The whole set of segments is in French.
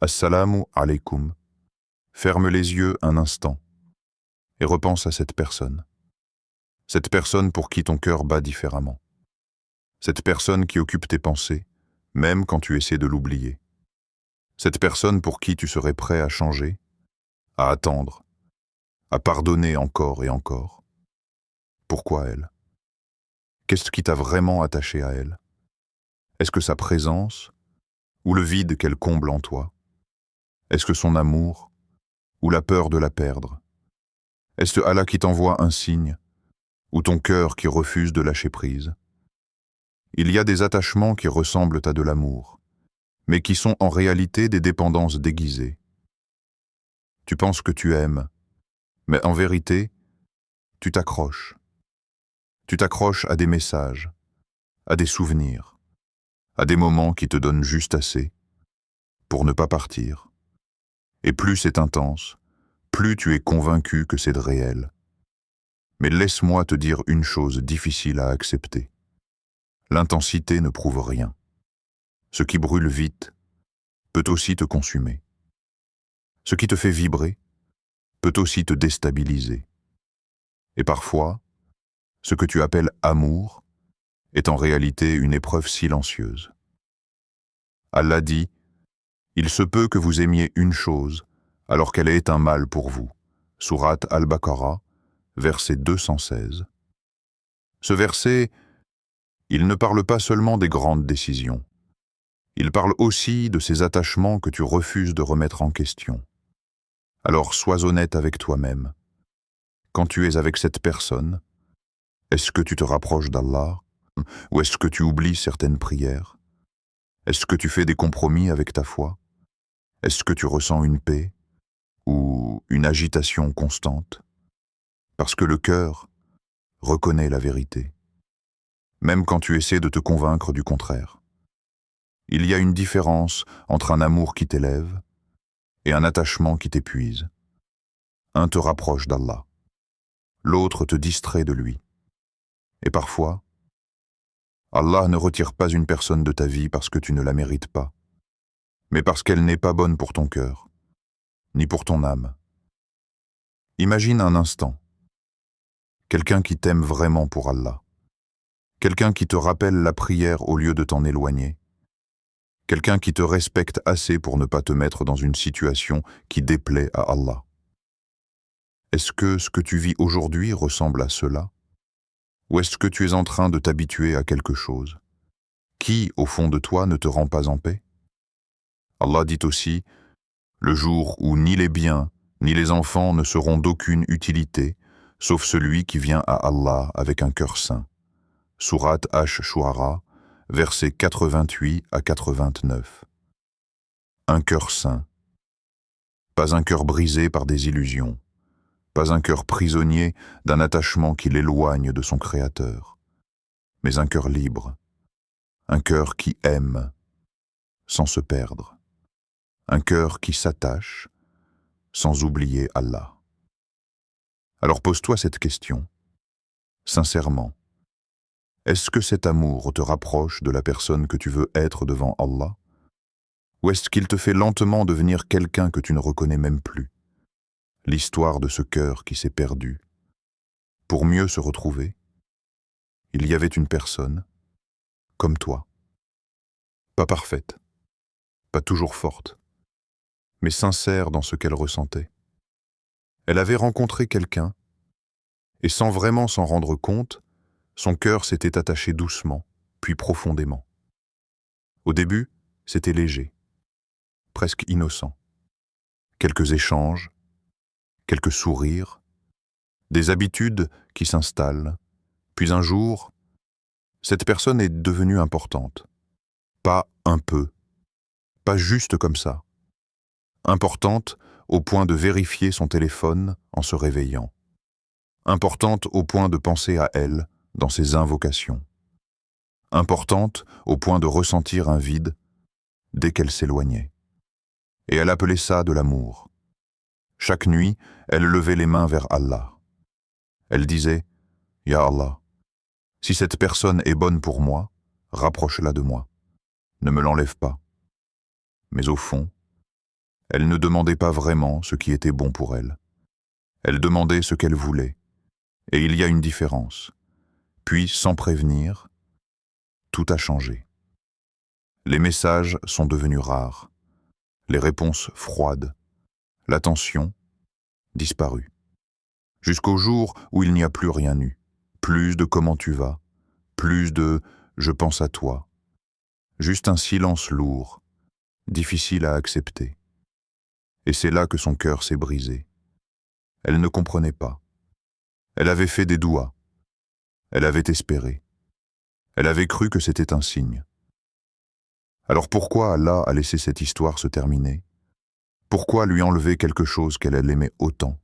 Assalamu alaikum. Ferme les yeux un instant et repense à cette personne. Cette personne pour qui ton cœur bat différemment. Cette personne qui occupe tes pensées, même quand tu essaies de l'oublier. Cette personne pour qui tu serais prêt à changer, à attendre, à pardonner encore et encore. Pourquoi elle? Qu'est-ce qui t'a vraiment attaché à elle? Est-ce que sa présence, ou le vide qu'elle comble en toi? Est-ce que son amour, ou la peur de la perdre? Est-ce Allah qui t'envoie un signe, ou ton cœur qui refuse de lâcher prise? Il y a des attachements qui ressemblent à de l'amour, mais qui sont en réalité des dépendances déguisées. Tu penses que tu aimes, mais en vérité, tu t'accroches. Tu t'accroches à des messages, à des souvenirs, à des moments qui te donnent juste assez pour ne pas partir. Et plus c'est intense, plus tu es convaincu que c'est de réel. Mais laisse-moi te dire une chose difficile à accepter. L'intensité ne prouve rien. Ce qui brûle vite peut aussi te consumer. Ce qui te fait vibrer peut aussi te déstabiliser. Et parfois, ce que tu appelles amour est en réalité une épreuve silencieuse. Allah dit « Il se peut que vous aimiez une chose alors qu'elle est un mal pour vous » Sourate Al-Baqarah, verset 216. Ce verset, il ne parle pas seulement des grandes décisions. Il parle aussi de ces attachements que tu refuses de remettre en question. Alors sois honnête avec toi-même. Quand tu es avec cette personne, est-ce que tu te rapproches d'Allah ou est-ce que tu oublies certaines prières? Est-ce que tu fais des compromis avec ta foi? Est-ce que tu ressens une paix ou une agitation constante? Parce que le cœur reconnaît la vérité, même quand tu essaies de te convaincre du contraire. Il y a une différence entre un amour qui t'élève et un attachement qui t'épuise. Un te rapproche d'Allah, l'autre te distrait de lui. Et parfois, Allah ne retire pas une personne de ta vie parce que tu ne la mérites pas, mais parce qu'elle n'est pas bonne pour ton cœur, ni pour ton âme. Imagine un instant, quelqu'un qui t'aime vraiment pour Allah, quelqu'un qui te rappelle la prière au lieu de t'en éloigner, quelqu'un qui te respecte assez pour ne pas te mettre dans une situation qui déplaît à Allah. Est-ce que ce que tu vis aujourd'hui ressemble à cela? Ou est-ce que tu es en train de t'habituer à quelque chose qui, au fond de toi, ne te rend pas en paix? Allah dit aussi, « Le jour où ni les biens, ni les enfants ne seront d'aucune utilité, sauf celui qui vient à Allah avec un cœur saint. » Sourate Ash-Shu'ara, versets 88 à 89. Un cœur saint. Pas un cœur brisé par des illusions. Pas un cœur prisonnier d'un attachement qui l'éloigne de son Créateur. Mais un cœur libre. Un cœur qui aime, sans se perdre. Un cœur qui s'attache, sans oublier Allah. Alors pose-toi cette question. Sincèrement, est-ce que cet amour te rapproche de la personne que tu veux être devant Allah? Ou est-ce qu'il te fait lentement devenir quelqu'un que tu ne reconnais même plus? L'histoire de ce cœur qui s'est perdu. Pour mieux se retrouver, il y avait une personne, comme toi. Pas parfaite, pas toujours forte, mais sincère dans ce qu'elle ressentait. Elle avait rencontré quelqu'un, et sans vraiment s'en rendre compte, son cœur s'était attaché doucement, puis profondément. Au début, c'était léger, presque innocent. Quelques échanges, quelques sourires, des habitudes qui s'installent, puis un jour, cette personne est devenue importante. Pas un peu, pas juste comme ça. Importante au point de vérifier son téléphone en se réveillant. Importante au point de penser à elle dans ses invocations. Importante au point de ressentir un vide dès qu'elle s'éloignait. Et elle appelait ça de l'amour. Chaque nuit, elle levait les mains vers Allah. Elle disait « Ya Allah, si cette personne est bonne pour moi, rapproche-la de moi. Ne me l'enlève pas. » Mais au fond, Elle ne demandait pas vraiment ce qui était bon pour elle. Elle demandait ce qu'elle voulait. Et il y a une différence. Puis, sans prévenir, tout a changé. Les messages sont devenus rares, les réponses froides, l'attention disparue. Jusqu'au jour où il n'y a plus rien eu. Plus de comment tu vas, plus de je pense à toi. Juste un silence lourd, difficile à accepter. Et c'est là que son cœur s'est brisé. Elle ne comprenait pas. Elle avait fait des douas. Elle avait espéré. Elle avait cru que c'était un signe. Alors pourquoi Allah a laissé cette histoire se terminer? Pourquoi lui enlever quelque chose qu'elle aimait autant?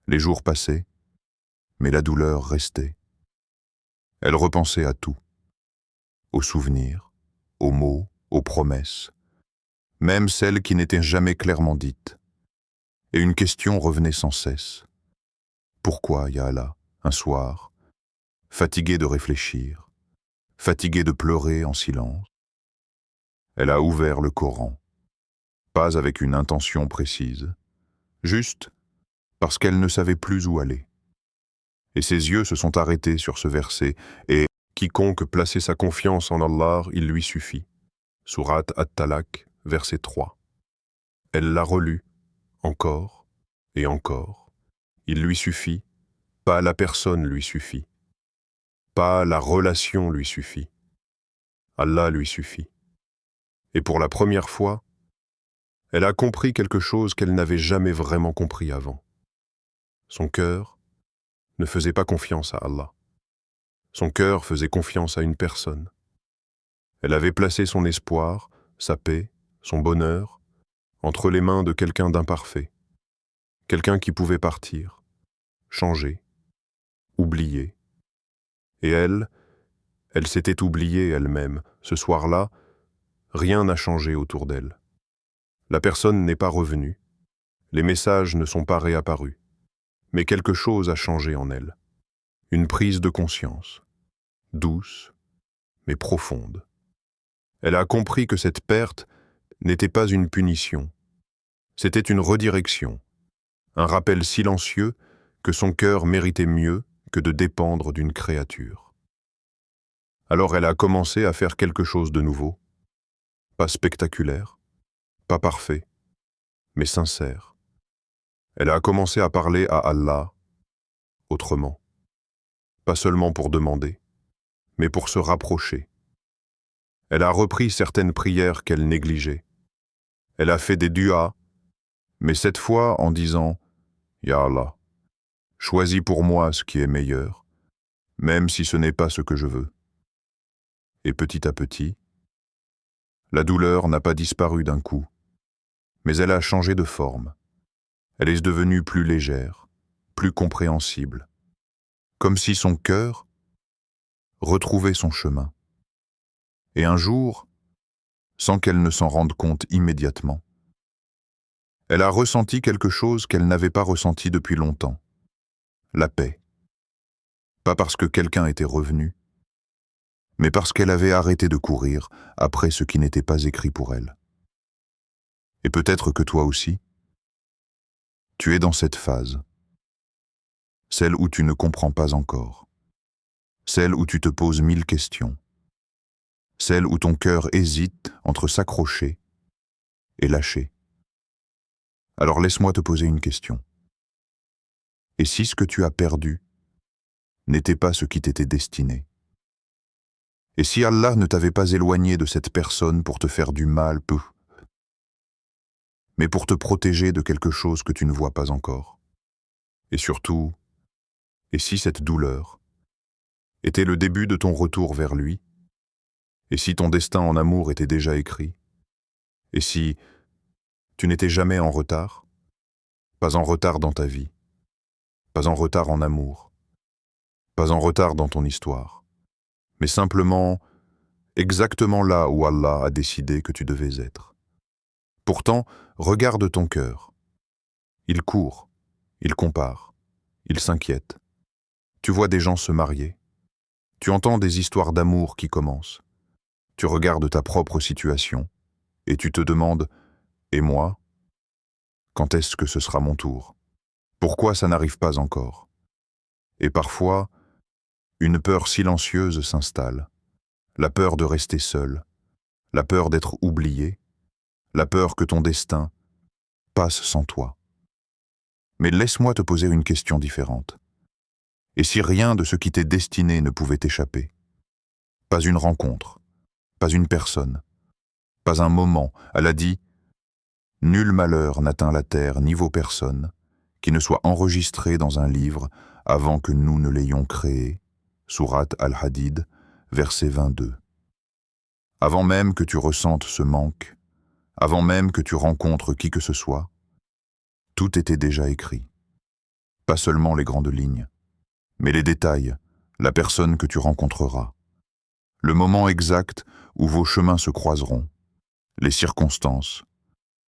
Les jours passaient, mais la douleur restait. Elle repensait à tout, aux souvenirs, aux mots, aux promesses, même celles qui n'étaient jamais clairement dites. Et une question revenait sans cesse. Pourquoi, ya Allah, un soir, fatiguée de réfléchir, fatiguée de pleurer en silence, elle a ouvert le Coran, pas avec une intention précise, juste parce qu'elle ne savait plus où aller. Et ses yeux se sont arrêtés sur ce verset, et quiconque plaçait sa confiance en Allah, il lui suffit. Sourate At-Talaq, verset 3. Elle l'a relu, encore et encore. Il lui suffit, pas la personne lui suffit. Pas la relation lui suffit. Allah lui suffit. Et pour la première fois, elle a compris quelque chose qu'elle n'avait jamais vraiment compris avant. Son cœur ne faisait pas confiance à Allah. Son cœur faisait confiance à une personne. Elle avait placé son espoir, sa paix, son bonheur, entre les mains de quelqu'un d'imparfait, quelqu'un qui pouvait partir, changer, oublier. Et elle s'était oubliée elle-même. Ce soir-là, rien n'a changé autour d'elle. La personne n'est pas revenue, les messages ne sont pas réapparus, mais quelque chose a changé en elle. Une prise de conscience, douce, mais profonde. Elle a compris que cette perte n'était pas une punition, c'était une redirection, un rappel silencieux que son cœur méritait mieux que de dépendre d'une créature. Alors elle a commencé à faire quelque chose de nouveau, pas spectaculaire, pas parfait, mais sincère. Elle a commencé à parler à Allah autrement, pas seulement pour demander, mais pour se rapprocher. Elle a repris certaines prières qu'elle négligeait. Elle a fait des duas, mais cette fois en disant « Ya Allah, choisis pour moi ce qui est meilleur, même si ce n'est pas ce que je veux. » Et petit à petit, la douleur n'a pas disparu d'un coup, mais elle a changé de forme. Elle est devenue plus légère, plus compréhensible, comme si son cœur retrouvait son chemin. Et un jour, sans qu'elle ne s'en rende compte immédiatement, elle a ressenti quelque chose qu'elle n'avait pas ressenti depuis longtemps, la paix. Pas parce que quelqu'un était revenu, mais parce qu'elle avait arrêté de courir après ce qui n'était pas écrit pour elle. Et peut-être que toi aussi, tu es dans cette phase, celle où tu ne comprends pas encore, celle où tu te poses 1000 questions, celle où ton cœur hésite entre s'accrocher et lâcher. Alors laisse-moi te poser une question. Et si ce que tu as perdu n'était pas ce qui t'était destiné? Et si Allah ne t'avait pas éloigné de cette personne pour te faire du mal, mais pour te protéger de quelque chose que tu ne vois pas encore? Et surtout, et si cette douleur était le début de ton retour vers lui? Et si ton destin en amour était déjà écrit? Et si tu n'étais jamais en retard? Pas en retard dans ta vie, pas en retard en amour, pas en retard dans ton histoire, mais simplement exactement là où Allah a décidé que tu devais être. Pourtant, regarde ton cœur. Il court, il compare, il s'inquiète. Tu vois des gens se marier. Tu entends des histoires d'amour qui commencent. Tu regardes ta propre situation et tu te demandes Et moi, quand est-ce que ce sera mon tour? Pourquoi ça n'arrive pas encore? Et parfois, une peur silencieuse s'installe. La peur de rester seul, la peur d'être oublié, la peur que ton destin passe sans toi. Mais laisse-moi te poser une question différente. Et si rien de ce qui t'est destiné ne pouvait t'échapper? Pas une rencontre, pas une personne, pas un moment. Elle a dit « Nul malheur n'atteint la terre ni vos personnes, qui ne soit enregistré dans un livre avant que nous ne l'ayons créé. » Sourate Al-Hadid, verset 22. Avant même que tu ressentes ce manque, avant même que tu rencontres qui que ce soit, tout était déjà écrit. Pas seulement les grandes lignes, mais les détails, la personne que tu rencontreras, le moment exact où vos chemins se croiseront, les circonstances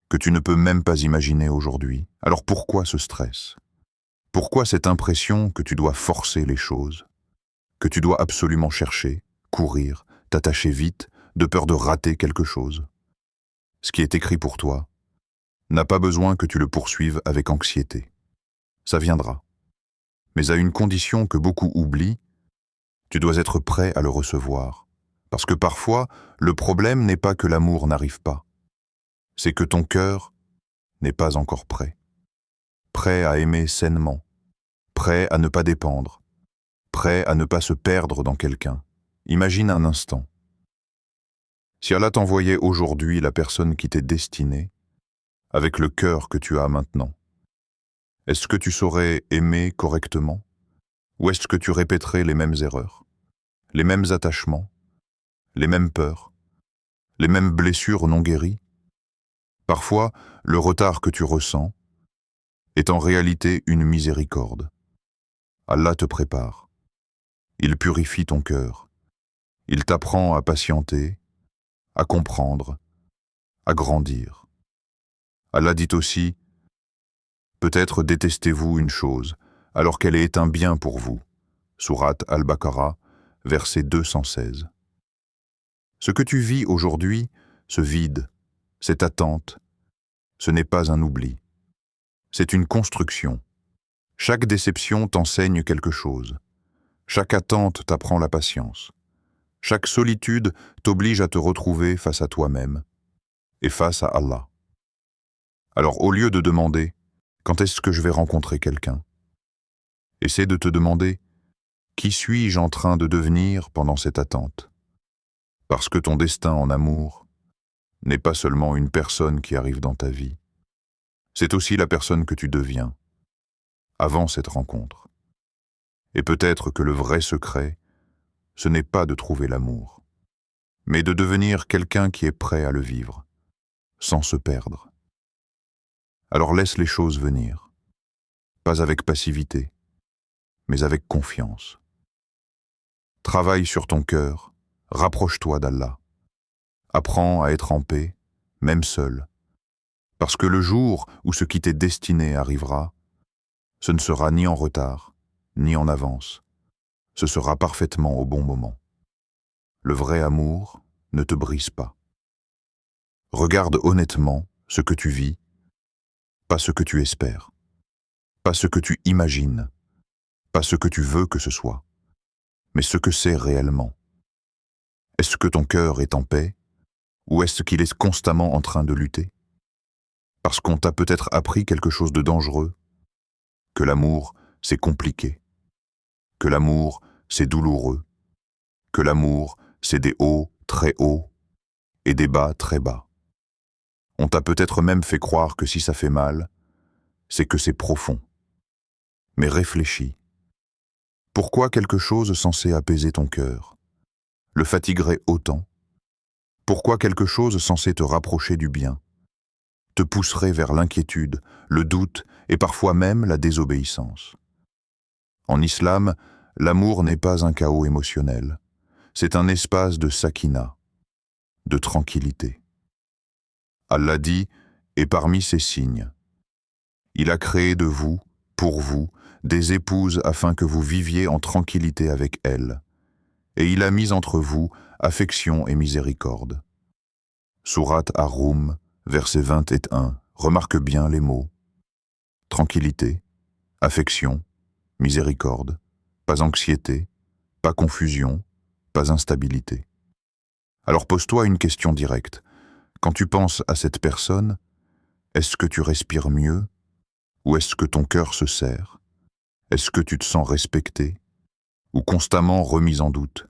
que tu ne peux même pas imaginer aujourd'hui. Alors pourquoi ce stress? Pourquoi cette impression que tu dois forcer les choses, que tu dois absolument chercher, courir, t'attacher vite, de peur de rater quelque chose? Ce qui est écrit pour toi n'a pas besoin que tu le poursuives avec anxiété. Ça viendra. Mais à une condition que beaucoup oublient, tu dois être prêt à le recevoir. Parce que parfois, le problème n'est pas que l'amour n'arrive pas. C'est que ton cœur n'est pas encore prêt. Prêt à aimer sainement. Prêt à ne pas dépendre. Prêt à ne pas se perdre dans quelqu'un. Imagine un instant. Si Allah t'envoyait aujourd'hui la personne qui t'est destinée, avec le cœur que tu as maintenant, est-ce que tu saurais aimer correctement? Ou est-ce que tu répéterais les mêmes erreurs, les mêmes attachements, les mêmes peurs, les mêmes blessures non guéries? Parfois, le retard que tu ressens est en réalité une miséricorde. Allah te prépare. Il purifie ton cœur. Il t'apprend à patienter, à comprendre, à grandir. Allah dit aussi « Peut-être détestez-vous une chose, alors qu'elle est un bien pour vous. » Sourate Al-Baqarah, verset 216. Ce que tu vis aujourd'hui, ce vide, cette attente, ce n'est pas un oubli. C'est une construction. Chaque déception t'enseigne quelque chose. Chaque attente t'apprend la patience. Chaque solitude t'oblige à te retrouver face à toi-même et face à Allah. Alors au lieu de demander « Quand est-ce que je vais rencontrer quelqu'un ?» essaie de te demander « Qui suis-je en train de devenir pendant cette attente ?» Parce que ton destin en amour n'est pas seulement une personne qui arrive dans ta vie, c'est aussi la personne que tu deviens avant cette rencontre. Et peut-être que le vrai secret, ce n'est pas de trouver l'amour, mais de devenir quelqu'un qui est prêt à le vivre, sans se perdre. Alors laisse les choses venir, pas avec passivité, mais avec confiance. Travaille sur ton cœur, rapproche-toi d'Allah. Apprends à être en paix, même seul, parce que le jour où ce qui t'est destiné arrivera, ce ne sera ni en retard, ni en avance. Ce sera parfaitement au bon moment. Le vrai amour ne te brise pas. Regarde honnêtement ce que tu vis, pas ce que tu espères, pas ce que tu imagines, pas ce que tu veux que ce soit, mais ce que c'est réellement. Est-ce que ton cœur est en paix, ou est-ce qu'il est constamment en train de lutter? Parce qu'on t'a peut-être appris quelque chose de dangereux, que l'amour, c'est compliqué, que l'amour, c'est douloureux, que l'amour, c'est des hauts très hauts et des bas très bas. On t'a peut-être même fait croire que si ça fait mal, c'est que c'est profond. Mais réfléchis. Pourquoi quelque chose censé apaiser ton cœur le fatiguerait autant? Pourquoi quelque chose censé te rapprocher du bien te pousserait vers l'inquiétude, le doute et parfois même la désobéissance? En islam, l'amour n'est pas un chaos émotionnel. C'est un espace de sakina, de tranquillité. Allah dit, et parmi ces signes, il a créé de vous, pour vous, des épouses afin que vous viviez en tranquillité avec elles, et il a mis entre vous affection et miséricorde. Sourate Ar-Rum, verset 21, remarque bien les mots. Tranquillité, affection, miséricorde, pas anxiété, pas confusion, pas instabilité. Alors pose-toi une question directe. Quand tu penses à cette personne, est-ce que tu respires mieux ou est-ce que ton cœur se serre? Est-ce que tu te sens respecté ou constamment remis en doute?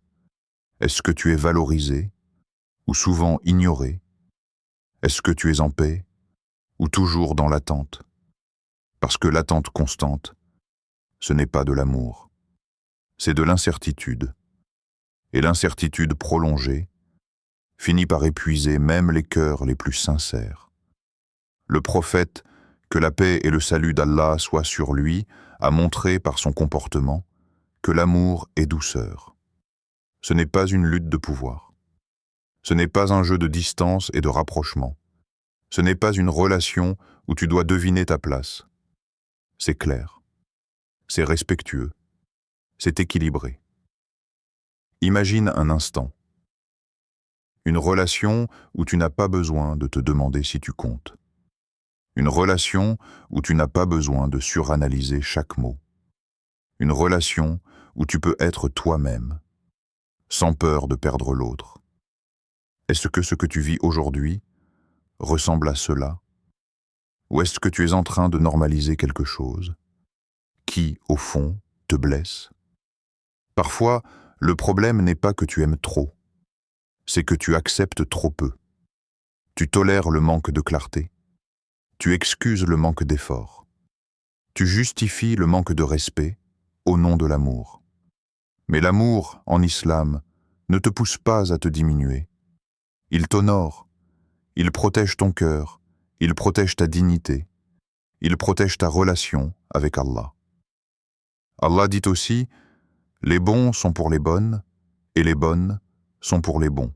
Est-ce que tu es valorisé ou souvent ignoré? Est-ce que tu es en paix ou toujours dans l'attente? Parce que l'attente constante, ce n'est pas de l'amour, c'est de l'incertitude. Et l'incertitude prolongée finit par épuiser même les cœurs les plus sincères. Le prophète, que la paix et le salut d'Allah soient sur lui, a montré par son comportement que l'amour est douceur. Ce n'est pas une lutte de pouvoir. Ce n'est pas un jeu de distance et de rapprochement. Ce n'est pas une relation où tu dois deviner ta place. C'est clair. C'est respectueux. C'est équilibré. Imagine un instant. Une relation où tu n'as pas besoin de te demander si tu comptes. Une relation où tu n'as pas besoin de suranalyser chaque mot. Une relation où tu peux être toi-même, sans peur de perdre l'autre. Est-ce que ce que tu vis aujourd'hui ressemble à cela? Ou est-ce que tu es en train de normaliser quelque chose qui, au fond, te blesse? Parfois, le problème n'est pas que tu aimes trop, c'est que tu acceptes trop peu. Tu tolères le manque de clarté. Tu excuses le manque d'effort. Tu justifies le manque de respect au nom de l'amour. Mais l'amour, en islam, ne te pousse pas à te diminuer. Il t'honore, il protège ton cœur, il protège ta dignité, il protège ta relation avec Allah. Allah dit aussi, « Les bons sont pour les bonnes, et les bonnes sont pour les bons. »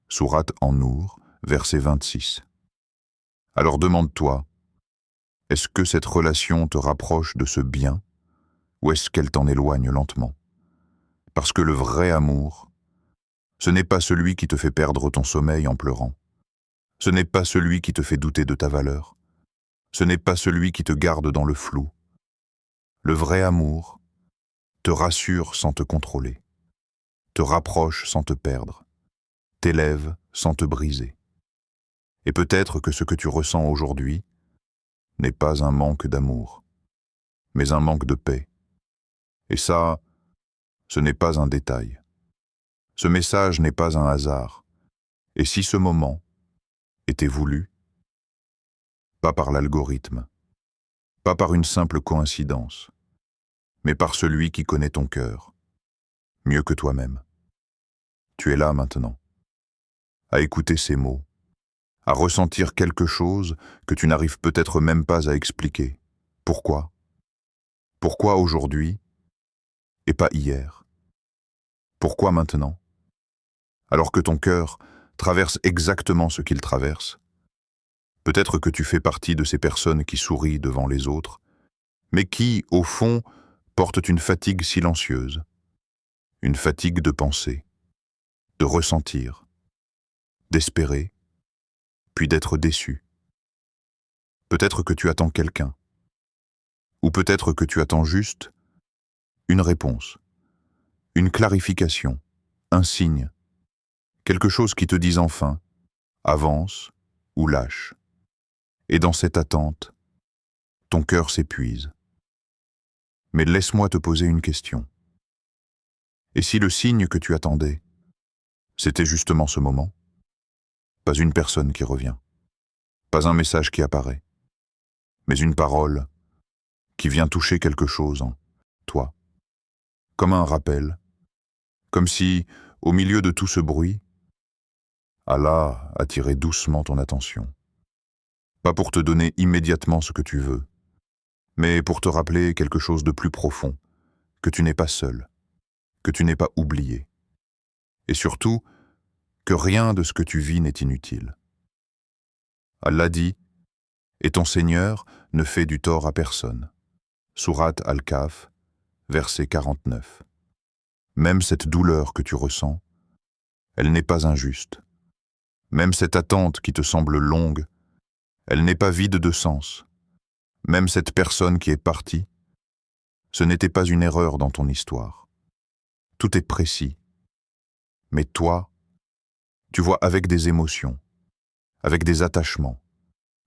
Sourate An-Nour, verset 26. Alors demande-toi, est-ce que cette relation te rapproche de ce bien, ou est-ce qu'elle t'en éloigne lentement? Parce que le vrai amour, ce n'est pas celui qui te fait perdre ton sommeil en pleurant. Ce n'est pas celui qui te fait douter de ta valeur. Ce n'est pas celui qui te garde dans le flou. Le vrai amour te rassure sans te contrôler, te rapproche sans te perdre, t'élève sans te briser. Et peut-être que ce que tu ressens aujourd'hui n'est pas un manque d'amour, mais un manque de paix. Et ça, ce n'est pas un détail. Ce message n'est pas un hasard. Et si ce moment était voulu, pas par l'algorithme, pas par une simple coïncidence, mais par celui qui connaît ton cœur, mieux que toi-même. Tu es là maintenant, à écouter ces mots, à ressentir quelque chose que tu n'arrives peut-être même pas à expliquer. Pourquoi? Pourquoi aujourd'hui et pas hier? Pourquoi maintenant? Alors que ton cœur traverse exactement ce qu'il traverse. Peut-être que tu fais partie de ces personnes qui sourient devant les autres, mais qui, au fond, portent une fatigue silencieuse, une fatigue de penser, de ressentir, d'espérer, puis d'être déçu. Peut-être que tu attends quelqu'un, ou peut-être que tu attends juste une réponse, une clarification, un signe, quelque chose qui te dise enfin « avance » ou « lâche ». Et dans cette attente, ton cœur s'épuise. Mais laisse-moi te poser une question. Et si le signe que tu attendais, c'était justement ce moment? Pas une personne qui revient, pas un message qui apparaît, mais une parole qui vient toucher quelque chose en toi, comme un rappel, comme si, au milieu de tout ce bruit, Allah attirait doucement ton attention. Pas pour te donner immédiatement ce que tu veux, mais pour te rappeler quelque chose de plus profond, que tu n'es pas seul, que tu n'es pas oublié, et surtout, que rien de ce que tu vis n'est inutile. Allah dit, « Et ton Seigneur ne fait du tort à personne. » Sourate Al-Kahf, verset 49. Même cette douleur que tu ressens, elle n'est pas injuste. Même cette attente qui te semble longue, Elle n'est pas vide de sens. Même cette personne qui est partie, ce n'était pas une erreur dans ton histoire. Tout est précis. Mais toi, tu vois avec des émotions, avec des attachements,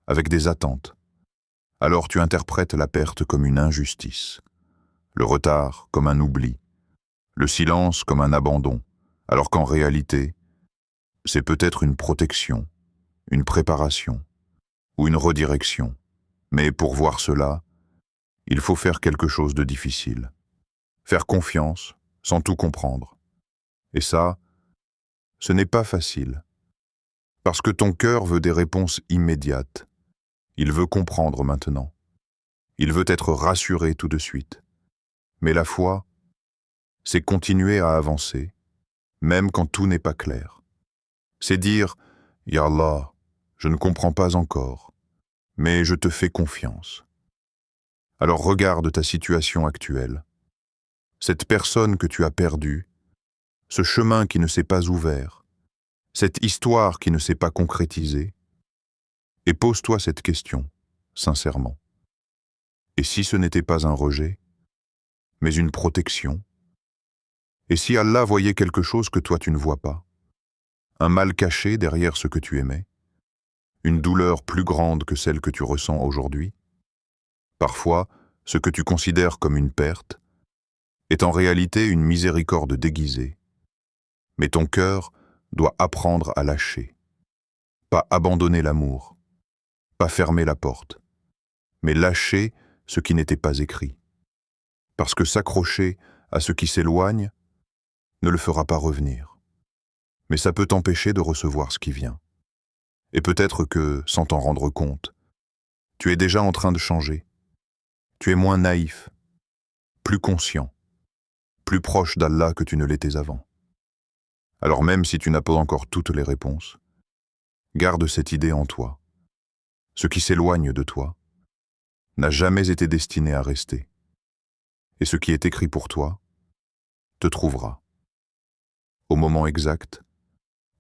avec des attentes. Alors tu interprètes la perte comme une injustice, le retard comme un oubli, le silence comme un abandon, alors qu'en réalité, c'est peut-être une protection, une préparation ou une redirection. Mais pour voir cela, il faut faire quelque chose de difficile. Faire confiance sans tout comprendre. Et ça, ce n'est pas facile. Parce que ton cœur veut des réponses immédiates. Il veut comprendre maintenant. Il veut être rassuré tout de suite. Mais la foi, c'est continuer à avancer, même quand tout n'est pas clair. C'est dire, « Ya Allah, je ne comprends pas encore, mais je te fais confiance. » Alors regarde ta situation actuelle, cette personne que tu as perdue, ce chemin qui ne s'est pas ouvert, cette histoire qui ne s'est pas concrétisée, et pose-toi cette question, sincèrement. Et si ce n'était pas un rejet, mais une protection? Et si Allah voyait quelque chose que toi tu ne vois pas? Un mal caché derrière ce que tu aimais? Une douleur plus grande que celle que tu ressens aujourd'hui? Parfois, ce que tu considères comme une perte est en réalité une miséricorde déguisée. Mais ton cœur doit apprendre à lâcher, pas abandonner l'amour, pas fermer la porte, mais lâcher ce qui n'était pas écrit. Parce que s'accrocher à ce qui s'éloigne ne le fera pas revenir. Mais ça peut t'empêcher de recevoir ce qui vient. Et peut-être que, sans t'en rendre compte, tu es déjà en train de changer. Tu es moins naïf, plus conscient, plus proche d'Allah que tu ne l'étais avant. Alors même si tu n'as pas encore toutes les réponses, garde cette idée en toi. Ce qui s'éloigne de toi n'a jamais été destiné à rester. Et ce qui est écrit pour toi te trouvera, au moment exact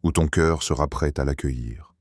où ton cœur sera prêt à l'accueillir.